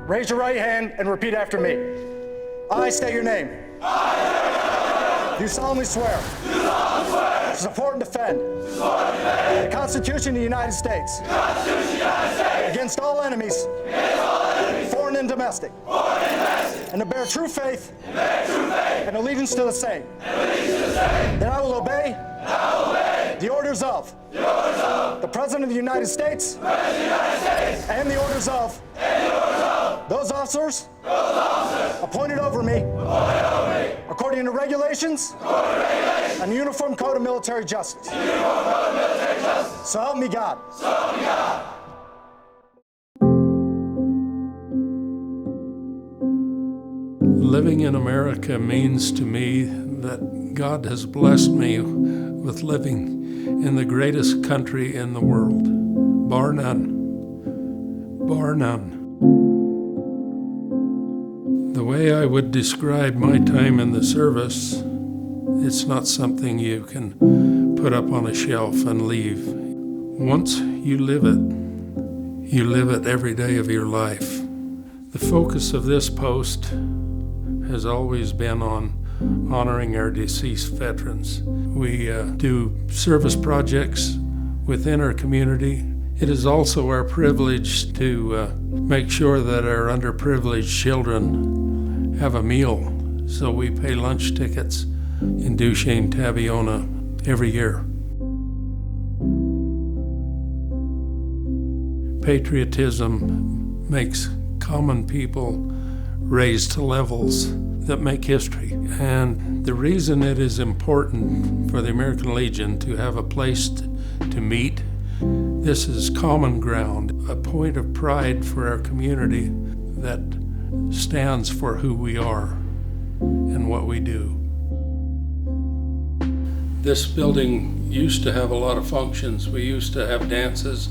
Raise your right hand and repeat after me. I state your name. Do solemnly swear to support and defend the Constitution of the United States against all enemies, foreign and domestic, and to bear true faith and allegiance to the same. That I will obey the orders of the President of the United States and the orders of those officers appointed over me according to regulations and the Uniform Code of Military Justice. So help me God. Living in America means to me that God has blessed me with living in the greatest country in the world, bar none. Bar none. The way I would describe my time in the service, it's not something you can put up on a shelf and leave. Once you live it every day of your life. The focus of this post has always been on honoring our deceased veterans. We do service projects within our community. It is also our privilege to make sure that our underprivileged children have a meal. So we pay lunch tickets in Duchesne, Taviona every year. Patriotism makes common people raise to levels that make history. And the reason it is important for the American Legion to have a place to meet, this is common ground, a point of pride for our community that stands for who we are and what we do. This building used to have a lot of functions. We used to have dances,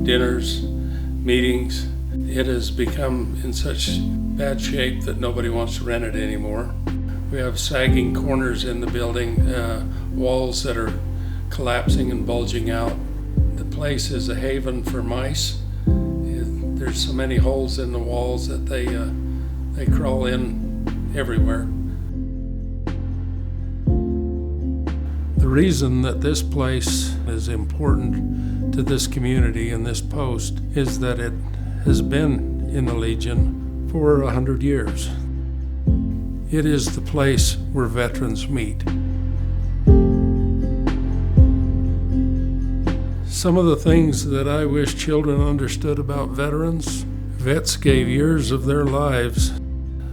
dinners, meetings. It has become in such bad shape that nobody wants to rent it anymore. We have sagging corners in the building, walls that are collapsing and bulging out. The place is a haven for mice. There's so many holes in the walls that they crawl in everywhere. The reason that this place is important to this community and this post is that it has been in the Legion for 100 years. It is the place where veterans meet. Some of the things that I wish children understood about veterans, vets gave years of their lives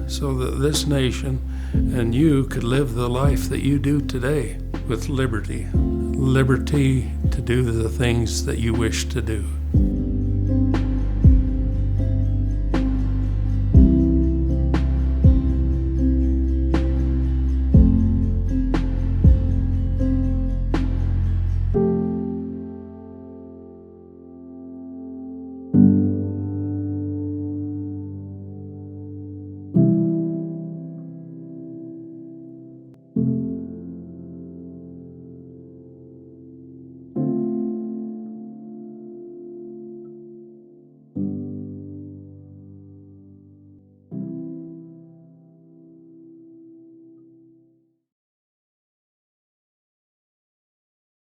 so that this nation and you could live the life that you do today with liberty. Liberty to do the things that you wish to do.